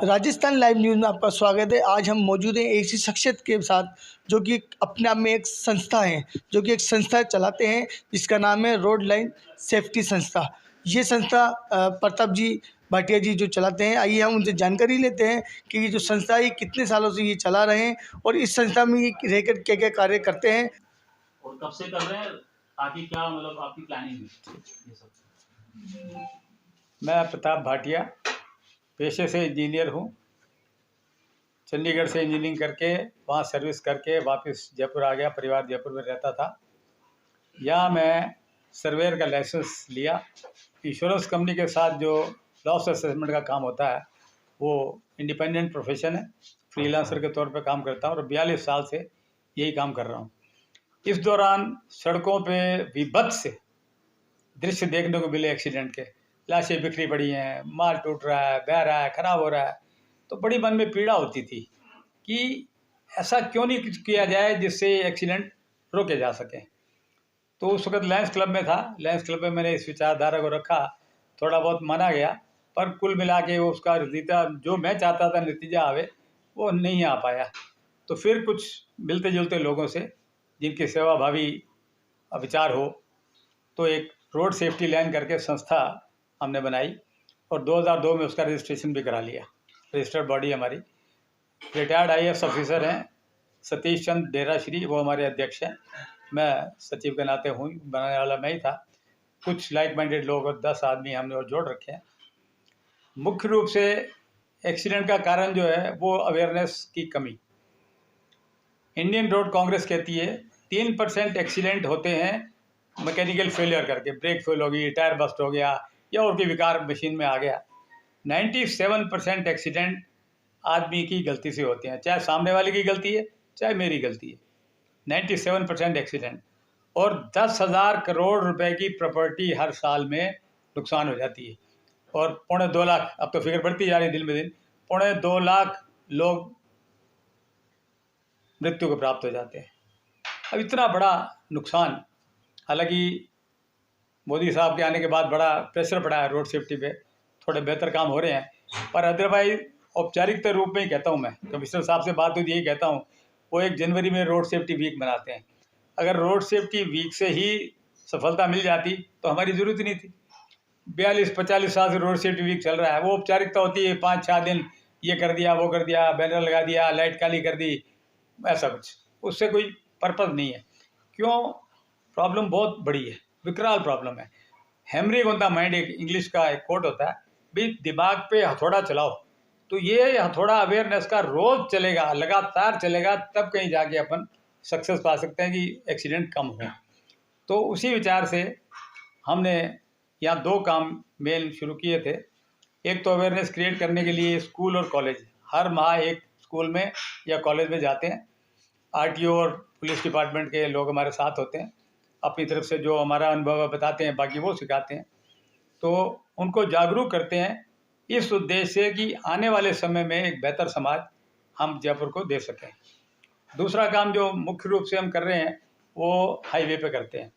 Rajasthan live news में आपका स्वागत है। आज हम मौजूद हैं ऐसी शख्सियत के साथ जो कि अपने आप में एक संस्था है, जो कि एक संस्था चलाते हैं जिसका नाम है रोड लाइन सेफ्टी संस्था। ये संस्था प्रताप जी भाटिया जी जो चलाते हैं। आइए हम उनसे जानकारी लेते हैं कि ये जो संस्था है कितने सालों से ये चला रहे हैं और इस संस्था में ये रहकर क्या क्या कार्य करते हैं और कब से कर रहे हैं, आगे क्या मतलब आपकी प्लानिंग है ये सब। मैं प्रताप भाटिया पेशे से इंजीनियर हूँ। चंडीगढ़ से इंजीनियरिंग करके वहाँ सर्विस करके वापस जयपुर आ गया। परिवार जयपुर में रहता था। यहाँ मैं सर्वेयर का लाइसेंस लिया। इंश्योरेंस कंपनी के साथ जो लॉस असेसमेंट का काम होता है वो इंडिपेंडेंट प्रोफेशन है। फ्रीलांसर के तौर पे काम करता हूँ और 42 साल से यही काम कर रहा हूँ। इस दौरान सड़कों पे विभत्स दृश्य देखने को मिले एक्सीडेंट के। लाशें बिखरी पड़ी हैं, माल टूट रहा है, बह रहा है, खराब हो रहा है। तो बड़ी मन में पीड़ा होती थी कि ऐसा क्यों नहीं कुछ किया जाए जिससे एक्सीडेंट रोके जा सके। तो उस वक्त लायंस क्लब में था। लायंस क्लब में मैंने इस विचारधारा को रखा। थोड़ा बहुत माना गया, पर कुल मिला के उसका नतीजा जो मैं चाहता था नतीजा आवे वो नहीं आ पाया। तो फिर कुछ मिलते जुलते लोगों से जिनकी सेवाभावी विचार हो, तो एक रोड सेफ्टी लाइन करके संस्था हमने बनाई और 2002 में उसका रजिस्ट्रेशन भी करा लिया। रजिस्टर्ड बॉडी हमारी। रिटायर्ड IAS ऑफिसर हैं सतीश चंद डेराश्री, वो हमारे अध्यक्ष हैं। मैं सचिव के नाते हूँ, बनाने वाला मैं ही था। कुछ लाइक माइंडेड लोग और 10 आदमी हमने और जोड़ रखे हैं। मुख्य रूप से एक्सीडेंट का कारण जो है वो अवेयरनेस की कमी। इंडियन रोड कांग्रेस कहती है 3% एक्सीडेंट होते हैं मैकेनिकल फेलियर करके। ब्रेक फेल हो गई, टायर बस्ट हो गया या और कोई विकार मशीन में आ गया। 97% एक्सीडेंट आदमी की गलती से होते हैं, चाहे सामने वाले की गलती है चाहे मेरी गलती है। 97% एक्सीडेंट और 10,000 करोड़ रुपए की प्रॉपर्टी हर साल में नुकसान हो जाती है। और 2.25 लाख, अब तो फिगर बढ़ती जा रही है दिन ब दिन, 2.25 लाख लोग मृत्यु को प्राप्त हो जाते हैं। अब इतना बड़ा नुकसान, हालांकि मोदी साहब के आने के बाद बड़ा प्रेशर पड़ा है रोड सेफ्टी पे, थोड़े बेहतर काम हो रहे हैं, पर अदरवाइज औपचारिकता रूप में ही कहता हूँ मैं, कमिश्नर साहब से बात हुई यही कहता हूँ, वो 1 जनवरी में रोड सेफ्टी वीक मनाते हैं। अगर रोड सेफ्टी वीक से ही सफलता मिल जाती तो हमारी ज़रूरत ही नहीं थी। 42-45 साल से रोड सेफ्टी वीक चल रहा है। वो औपचारिकता होती है, 5-6 दिन ये कर दिया, वो कर दिया, बैनर लगा दिया, लाइट काली कर दी, ऐसा कुछ, उससे कोई पर्पज़ नहीं है। क्यों? प्रॉब्लम बहुत बड़ी है, विकराल प्रॉब्लम है। हैमरिंग ऑन द माइंड, एक इंग्लिश का एक कोट होता है, भी दिमाग पे हथौड़ा चलाओ। तो ये हथौड़ा अवेयरनेस का रोज चलेगा, लगातार चलेगा, तब कहीं जाके अपन सक्सेस पा सकते हैं कि एक्सीडेंट कम हो। तो उसी विचार से हमने यहाँ 2 काम मेन शुरू किए थे। एक तो अवेयरनेस क्रिएट करने के लिए स्कूल और कॉलेज, हर माह एक स्कूल में या कॉलेज में जाते हैं। RTO और पुलिस डिपार्टमेंट के लोग हमारे साथ होते हैं, अपनी तरफ से जो हमारा अनुभव बताते हैं, बाकी वो सिखाते हैं। तो उनको जागरूक करते हैं इस उद्देश्य से कि आने वाले समय में एक बेहतर समाज हम जयपुर को दे सकें। दूसरा काम जो मुख्य रूप से हम कर रहे हैं वो हाईवे पे करते हैं।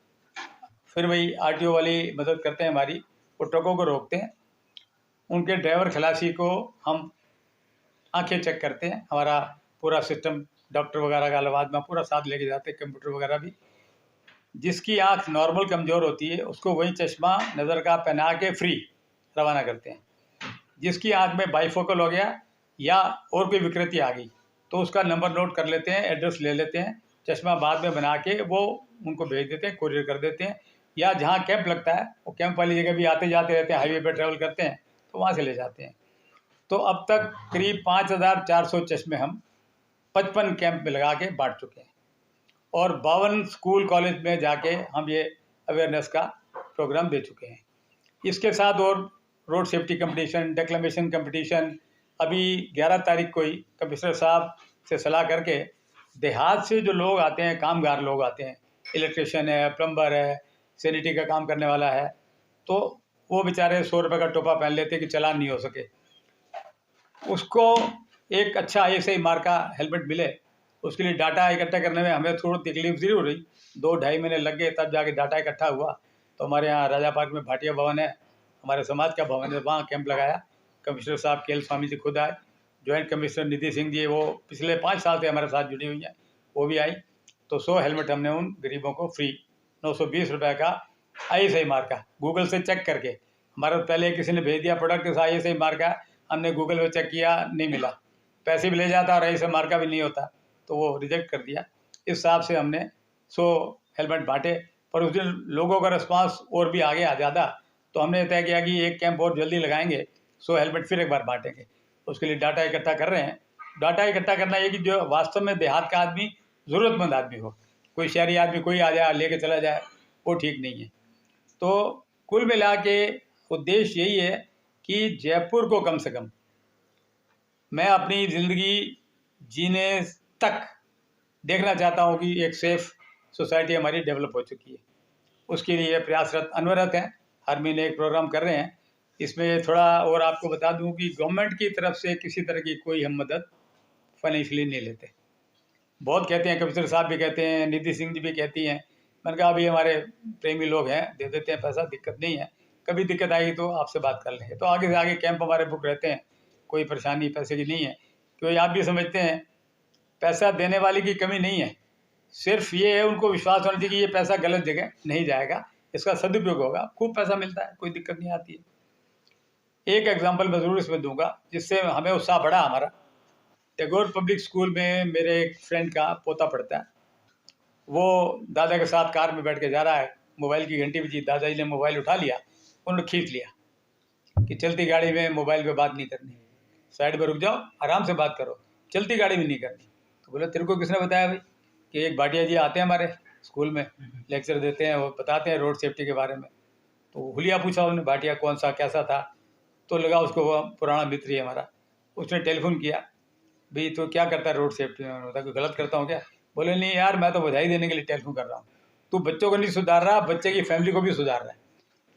फिर वही RTO वाली मदद करते हैं हमारी, वो ट्रकों को रोकते हैं, उनके ड्राइवर खलासी को हम आंखें चेक करते हैं। हमारा पूरा सिस्टम, डॉक्टर वगैरह का लवाजमा पूरा साथ लेके जाते हैं, कंप्यूटर वगैरह भी। जिसकी आंख नॉर्मल कमज़ोर होती है उसको वही चश्मा नज़र का पहना के फ्री रवाना करते हैं। जिसकी आंख में बाइफोकल हो गया या और कोई विकृति आ गई तो उसका नंबर नोट कर लेते हैं, एड्रेस ले लेते हैं, चश्मा बाद में बना के वो उनको भेज देते हैं, कोरियर कर देते हैं। या जहाँ कैंप लगता है वो कैंप वाली जगह भी आते जाते रहते हैं, हाईवे पर ट्रैवल करते हैं तो वहाँ से ले जाते हैं। तो अब तक करीब 5,400 चश्मे हम 55 कैंप में लगा के बांट चुके हैं और 52 स्कूल कॉलेज में जाके हम ये अवेयरनेस का प्रोग्राम दे चुके हैं। इसके साथ और road safety competition, declamation competition, अभी 11 तारीख को ही कमिश्नर साहब से सलाह करके देहात से जो लोग आते हैं, कामगार लोग आते हैं, इलेक्ट्रिशियन है, प्लम्बर है, सैनिटरी का काम करने वाला है, तो वो बेचारे 100 रुपये का टोपा पहन लेते कि चालान नहीं हो सके। उसको एक अच्छा ISI मार्क का हेलमेट मिले, उसके लिए डाटा इकट्ठा करने में हमें थोड़ी तकलीफ ज़रूर हुई। 2-2.5 महीने लग गए, तब जाके डाटा इकट्ठा हुआ। तो हमारे यहाँ राजा पार्क में भाटिया भवन है, हमारे समाज का भवन है, वहाँ कैंप लगाया। कमिश्नर साहब KL स्वामी जी खुद आए, जॉइंट कमिश्नर निधि सिंह जी, वो पिछले 5 साल से हमारे साथ जुड़ी हुई हैं, वो भी आई। तो 100 हेलमेट हमने उन गरीबों को फ्री 920 रुपये का ISI मार्क का गूगल से चेक करके, हमारा पहले किसी ने भेज दिया प्रोडक्ट इस ISI मार्क का, हमने गूगल पे चेक किया, नहीं मिला, पैसे भी ले जाता और ISI मार्क का भी नहीं होता, तो वो रिजेक्ट कर दिया। इस हिसाब से हमने 100 हेलमेट बांटे। पर उस दिन लोगों का रिस्पांस और भी आ गया ज़्यादा, तो हमने तय किया कि एक कैंप बहुत जल्दी लगाएंगे, 100 हेलमेट फिर एक बार बांटेंगे। उसके लिए डाटा इकट्ठा कर रहे हैं। डाटा इकट्ठा करना ये कि जो वास्तव में देहात का आदमी, ज़रूरतमंद आदमी हो, कोई शहरी आदमी कोई आ जाए लेके चला जाए, वो ठीक नहीं है। तो कुल मिला के उद्देश्य यही है कि जयपुर को कम से कम मैं अपनी ज़िंदगी जीने तक देखना चाहता हूँ कि एक सेफ़ सोसाइटी हमारी डेवलप हो चुकी है। उसके लिए प्रयासरत अनवरत हैं, हर महीने एक प्रोग्राम कर रहे हैं। इसमें थोड़ा और आपको बता दूं कि गवर्नमेंट की तरफ से किसी तरह की कोई हम मदद फाइनेंशियली नहीं लेते। बहुत कहते हैं, कमिश्नर साहब भी कहते हैं, निधि सिंह जी भी कहती हैं, मैंने कहा अभी हमारे प्रेमी लोग हैं, दे देते हैं पैसा, दिक्कत नहीं है, कभी दिक्कत आएगी तो आपसे बात कर लेंगे। तो आगे से आगे कैंप हमारे बुक रहते हैं, कोई परेशानी पैसे की नहीं है, क्योंकि आप भी समझते हैं पैसा देने वाले की कमी नहीं है, सिर्फ ये है उनको विश्वास होना चाहिए कि ये पैसा गलत जगह नहीं जाएगा, इसका सदुपयोग होगा, खूब पैसा मिलता है, कोई दिक्कत नहीं आती है। एक एग्जांपल मैं ज़रूर इसमें दूंगा जिससे हमें उत्साह बढ़ा हमारा। टैगोर पब्लिक स्कूल में मेरे एक फ्रेंड का पोता पढ़ता है, वो दादा के साथ कार में बैठ के जा रहा है, मोबाइल की घंटी बजी, दादाजी ने मोबाइल उठा लिया, उन्होंने खींच लिया कि चलती गाड़ी में मोबाइल पे बात नहीं करनी, साइड पर रुक जाओ, आराम से बात करो, चलती गाड़ी में नहीं करनी। तो बोले तेरे को किसने बताया भाई? कि एक भाटिया जी आते हैं हमारे स्कूल में, लेक्चर देते हैं, वो बताते हैं रोड सेफ्टी के बारे में। तो हुलिया पूछा उन्होंने, भाटिया कौन सा कैसा था? तो लगा उसको वो पुराना मित्र ही हमारा। उसने टेलीफोन किया, भाई तो क्या करता है रोड सेफ्टी में? उन्होंने कहा कोई गलत करता हूँ क्या? बोले नहीं यार, मैं तो बधाई देने के लिए टेलीफोन कर रहा हूँ, तू बच्चों को नहीं सुधार रहा, बच्चे की फैमिली को भी सुधार रहा है।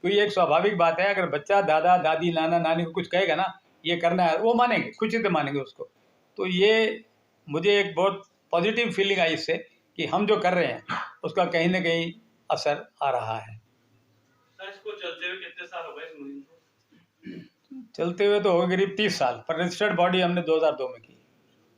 तो ये एक स्वाभाविक बात है, अगर बच्चा दादा दादी नाना नानी को कुछ कहेगा ना, ये करना है, वो मानेंगे, खुशी से मानेंगे उसको। तो ये मुझे एक बहुत पॉजिटिव फीलिंग आई इससे कि हम जो कर रहे हैं उसका कहीं ना कहीं असर आ रहा है। सर, इसको चलते हुए कितने साल हो गए इस मुहिम को? चलते हुए तो हो गए करीब 30 साल, पर रजिस्टर्ड बॉडी हमने 2002 में की।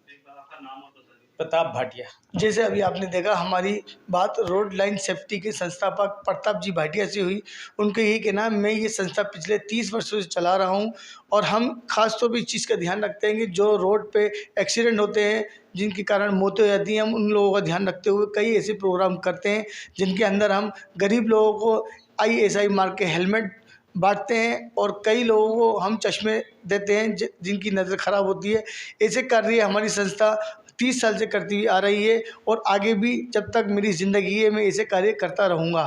एक बार आपका नाम और बता दीजिए। प्रताप भाटिया। जैसे अभी आपने देखा, हमारी बात रोड लाइन सेफ्टी के संस्थापक प्रताप जी भाटिया से हुई। उनके यही कहना है, मैं ये संस्था पिछले 30 वर्षों से चला रहा हूँ और हम खास तौर पर इस चीज़ का ध्यान रखते हैं कि जो रोड पे एक्सीडेंट होते हैं जिनके कारण मौतें हो जाती हैं, हम उन लोगों का ध्यान रखते हुए कई ऐसे प्रोग्राम करते हैं जिनके अंदर हम गरीब लोगों को ISI मार्क के हेलमेट बांटते हैं और कई लोगों को हम चश्मे देते हैं जिनकी नज़र ख़राब होती है। ऐसे कार्य हमारी संस्था 30 साल से करती हुई आ रही है और आगे भी जब तक मेरी ज़िंदगी है मैं ऐसे कार्य करता रहूँगा।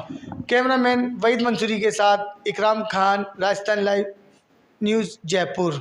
कैमरामैन वहीद मंसूरी के साथ इकराम खान, राजस्थान लाइव न्यूज़, जयपुर।